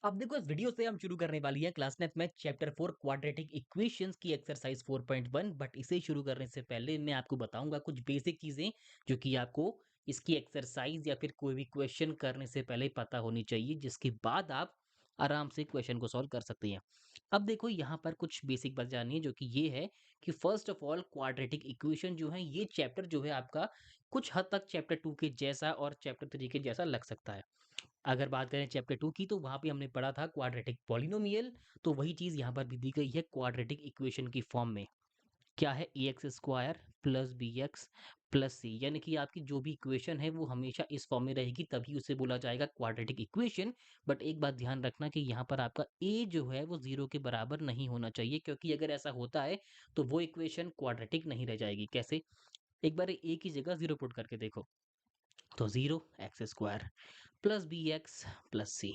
अब देखो इस वीडियो से हम शुरू करने वाली है class 9th math chapter 4 quadratic equations की एक्सरसाइज 4.1। बट इसे शुरू करने से पहले मैं आपको बताऊंगा कुछ बेसिक चीजें जो कि आपको इसकी एक्सरसाइज या फिर कोई भी क्वेश्चन करने से पहले पता होनी चाहिए, जिसके बाद आप आराम से क्वेश्चन को सॉल्व कर सकते हैं। अब देखो यहाँ पर कुछ बेसिक बात जाननी है, जो कि ये है कि first of all quadratic equation जो है, ये चैप्टर जो है आपका कुछ हद तक चैप्टर 2 के जैसा और चैप्टर 3 के जैसा लग सकता है। अगर बात करें चैप्टर 2 की, तो वहाँ पे हमने पढ़ा था क्वाड्रेटिक पॉलिनोमियल। तो वही चीज़ यहाँ पर भी दी गई है क्वाड्रेटिक इक्वेशन की फॉर्म में। क्या है? X square plus B X plus C, यानी कि आपकी जो भी इक्वेशन है वो हमेशा इस फॉर्म में रहेगी, तभी उसे बोला जाएगा क्वाड्रेटिक इक्वेशन। बट एक बात ध्यान रखना कि यहाँ पर आपका ए जो है वो जीरो के बराबर नहीं होना चाहिए, क्योंकि अगर ऐसा होता है तो वो इक्वेशन क्वाड्रेटिक नहीं रह जाएगी। कैसे? एक बार ए की जगह जीरो पुट करके देखो। तो zero X square plus B X plus C.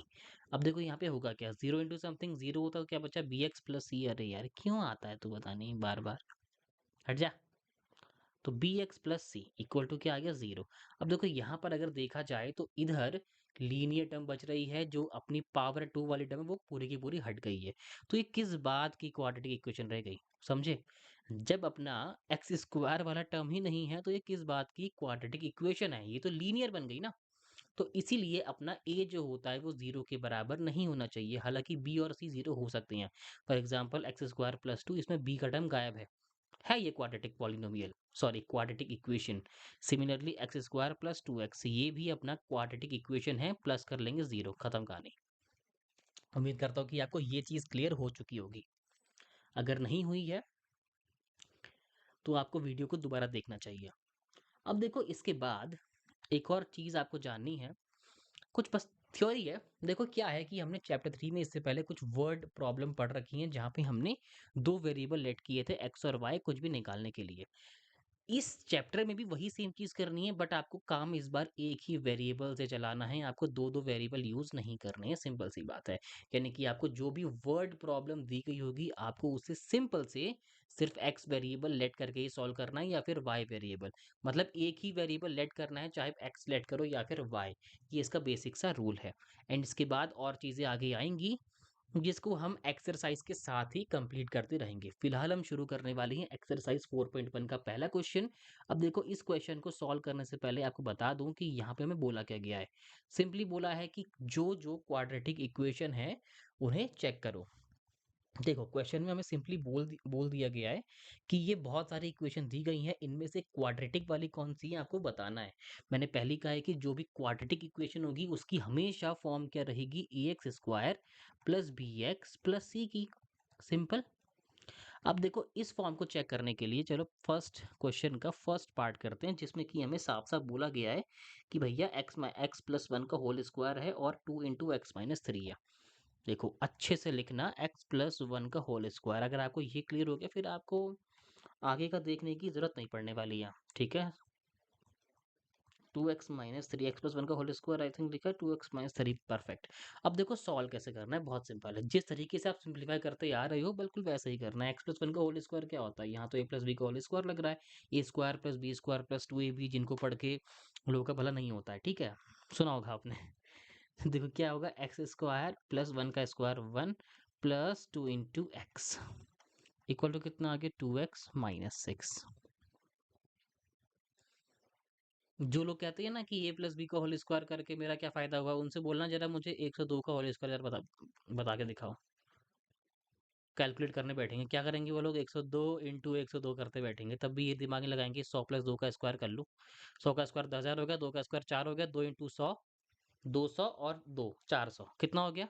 अब देखो यहाँ पे होगा क्या, जीरो इंटू समथिंग जीरो होता है, तो क्या बचा? बी एक्स प्लस सी। अरे यार क्यों आता है तू, बता नहीं बार बार, हट जा। तो B X plus C equal to क्या आ गया? जीरो। अब देखो यहाँ पर अगर देखा जाए तो इधर लीनियर टर्म बच रही है, जो अपनी पावर टू वाली टर्म है वो पूरी की पूरी हट गई है। तो ये किस बात की क्वाड्रेटिक इक्वेशन रह गई? समझे? जब अपना एक्स स्क्वायर वाला टर्म ही नहीं है, तो ये किस बात की क्वाड्रेटिक इक्वेशन है? ये तो लीनियर बन गई ना। तो इसीलिए अपना ए जो होता है वो जीरो के बराबर नहीं होना चाहिए। हालांकि बी और सी जीरो हो सकते हैं। For example x square plus to, इसमें बी का टर्म गायब है ये quadratic polynomial, sorry quadratic equation. Similarly x square plus two x, ये भी अपना क्वाड्रेटिक इक्वेशन है, प्लस कर लेंगे जीरो, खत्म कहानी। उम्मीद करता हूँ कि आपको ये चीज क्लियर हो चुकी होगी। अगर नहीं हुई है तो आपको वीडियो को दोबारा देखना चाहिए। अब देखो इसके बाद एक और चीज आपको जाननी है, कुछ बस थ्योरी है। देखो क्या है कि हमने चैप्टर 3 में इससे पहले कुछ वर्ड प्रॉब्लम पढ़ रखी हैं, जहाँ पे हमने दो वेरिएबल लेट किए थे, एक्स और वाई, कुछ भी निकालने के लिए। इस चैप्टर में भी वही सेम चीज़ करनी है, बट आपको काम इस बार एक ही वेरिएबल से चलाना है, आपको 2-2 वेरिएबल यूज़ नहीं करने हैं, सिंपल सी बात है। यानी कि आपको जो भी वर्ड प्रॉब्लम दी गई होगी, आपको उसे सिंपल से सिर्फ़ एक्स वेरिएबल लेट करके ही सॉल्व करना है, या फिर वाई वेरिएबल। मतलब एक ही वेरिएबल लेट करना है, चाहे एक्स लेट करो या फिर वाई। ये इसका बेसिक सा रूल है। एंड इसके बाद और चीज़ें आगे आएँगी, जिसको हम एक्सरसाइज के साथ ही कंप्लीट करते रहेंगे। फिलहाल हम शुरू करने वाले हैं एक्सरसाइज 4.1 का पहला क्वेश्चन। अब देखो इस क्वेश्चन को सॉल्व करने से पहले आपको बता दूं कि यहाँ पे हमें बोला क्या गया है। सिंपली बोला है कि जो जो क्वाड्रेटिक इक्वेशन है उन्हें चेक करो। देखो क्वेश्चन में हमें सिंपली बोल दिया गया है कि ये बहुत सारी इक्वेशन दी गई हैं, इनमें से क्वाड्रेटिक वाली कौन सी है आपको बताना है। मैंने पहले कहा है कि जो भी क्वाड्रेटिक इक्वेशन होगी उसकी हमेशा फॉर्म क्या रहेगी? A X square plus B X plus C की। सिंपल। अब देखो इस फॉर्म को चेक करने के लिए चलो फर्स्ट क्वेश्चन का फर्स्ट पार्ट करते हैं, जिसमें कि हमें साफ साफ बोला गया है कि भैया एक्स प्लस वन का होल स्क्वायर है और to into x minus three है। देखो अच्छे से लिखना, एक्स प्लस वन का होल स्क्वायर। अगर आपको ये क्लियर हो गया, फिर आपको आगे का देखने की जरूरत नहीं पड़ने वाली है। ठीक है? Two X minus three, X plus one का होल स्क्वायर आई थिंक लिखा है two X minus three, perfect. अब देखो सॉल्व कैसे करना है, बहुत सिंपल है। जिस तरीके से आप सिंप्लीफाई करते आ रहे हो बिल्कुल वैसे ही करना है। एक्स प्लस वन का होल स्क्वायर क्या होता है? यहाँ तो ए प्लस बी का होल स्क्वायर लग रहा है। A square plus B square plus two A B, जिनको पढ़ के लोगों का भला नहीं होता है, ठीक है, सुना होगा आपने। देखो क्या होगा, एक्स स्क्वायर प्लस वन का square one plus two into X equal to कितना आ गया? Two X minus six. जो लोग कहते हैं ना कि ए प्लस बी का होल स्क्वायर करके मेरा क्या फायदा हुआ, उनसे बोलना जरा मुझे 102 का होल स्क्वायर बता बता के दिखाओ। कैलकुलेट करने बैठेंगे, क्या करेंगे वो लोग? 102 इंटू 102 करते बैठेंगे, तब भी ये दिमाग में लगाएंगे 100 प्लस दो का स्क्वायर कर लूँ। 100 का स्क्वायर 10,000 हो गया, दो का स्क्वायर 4 हो गया, दो इंटू 100 200 और दो 400, कितना हो गया?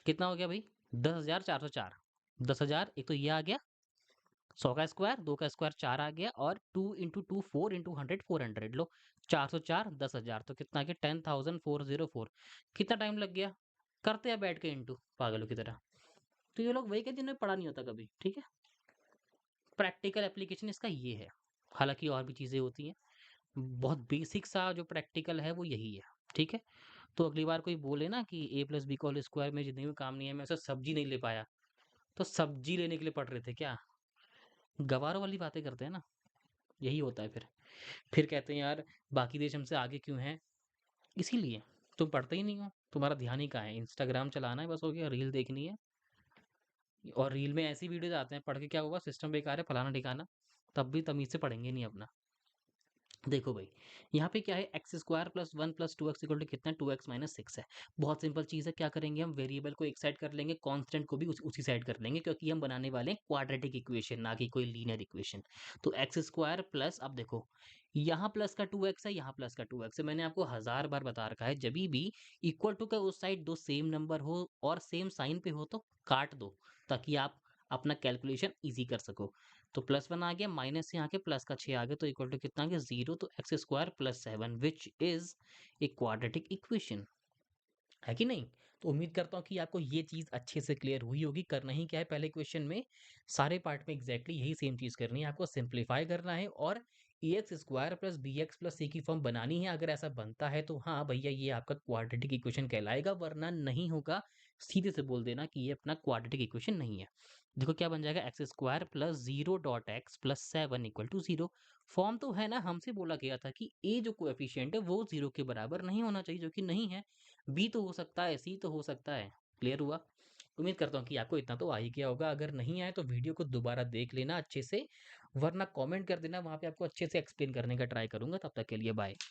कितना हो गया भाई? 10,404। 10,000, एक तो ये आ गया 100 का स्क्वायर, दो का स्क्वायर 4 आ गया, और 2 इंटू टू 4 इंटू हंड्रेड 400। लो 404 10,000, तो कितना आ गया? 10,404। कितना टाइम लग गया? करते हैं बैठ के इंटू पागलों की तरह। तो ये लोग वही कहते हैं जिन्हें पढ़ा नहीं होता कभी, ठीक है। प्रैक्टिकल एप्लीकेशन इसका ये है। हालांकि और भी चीजें होती हैं, बहुत बेसिक सा जो प्रैक्टिकल है वो यही है। ठीक है? तो अगली बार कोई बोले ना कि ए प्लस बी का होल स्क्वायर में जितने भी काम नहीं है, मैं उसे सब्जी नहीं ले पाया, तो सब्जी लेने के लिए पढ़ रहे थे क्या? गवारों वाली बातें करते हैं ना, यही होता है फिर। कहते हैं यार बाकी देश हमसे आगे क्यों हैं? इसीलिए। तुम पढ़ते ही नहीं हो, तुम्हारा ध्यान ही कहाँ है? इंस्टाग्राम चलाना है बस, हो गया, रील देखनी है। और रील में ऐसी वीडियोज़ आते हैं, पढ़ के क्या होगा, सिस्टम बेकार है, फलाना-ढिकाना, तब भी तमीज़ से पढ़ेंगे नहीं अपना। देखो भाई, यहाँ पे क्या है, X square plus one plus two X equal to कितना है, टू एक्स माइनस सिक्स है। बहुत सिंपल चीज़ है, क्या करेंगे हम, वेरिएबल को एक साइड कर लेंगे, कांस्टेंट को भी उसी साइड कर लेंगे, क्योंकि हम बनाने वाले हैं क्वाड्रेटिक इक्वेशन, ना कि कोई लीनियर इक्वेशन। तो एक्स स्क्वायर प्लस, अब देखो, यहाँ प्लस का टू एक्स है, यहाँ प्लस का टू एक्स है, मैंने आपको हजार बार बता रखा है, जब भी इक्वल टू का उस साइड दो सेम नंबर हो और सेम साइन पे हो तो काट दो, ताकि आप अपना कैलकुलेशन इजी कर सको। तो प्लस वन आ गया, माइनस से आके प्लस का 6 आ गया, तो इक्वल टू कितना आ गया, 0। तो x square plus 7 which is a quadratic equation, है कि नहीं? तो उम्मीद करता हूँ कि आपको ये चीज़ अच्छे से क्लियर हुई होगी। करना ही क्या है, पहले क्वेश्चन में सारे पार्ट में एग्जैक्टली यही सेम चीज़ करनी है, आपको सिंप्लीफाई करना है और A X square plus B X plus C की फॉर्म बनानी है। अगर ऐसा बनता है तो हाँ भैया, ये आपका क्वाड्रेटिक इक्वेशन कहलाएगा, वरना नहीं होगा। सीधे से बोल देना कि ये अपना क्वाड्रेटिक इक्वेशन नहीं है। देखो क्या बन जाएगा, X square plus zero dot X plus seven equal to zero. Form तो है ना, हमसे बोला गया था कि ए जो कोएफिशिएंट है वो जीरो के बराबर नहीं होना चाहिए, जो कि नहीं है। बी तो हो सकता है, सी तो हो सकता है। क्लियर हुआ? उम्मीद करता हूँ कि आपको इतना तो आ ही गया होगा। अगर नहीं आया तो वीडियो को दोबारा देख लेना अच्छे से, वरना कमेंट कर देना, वहाँ पे आपको अच्छे से एक्सप्लेन करने का ट्राई करूँगा। तब तक के लिए बाय।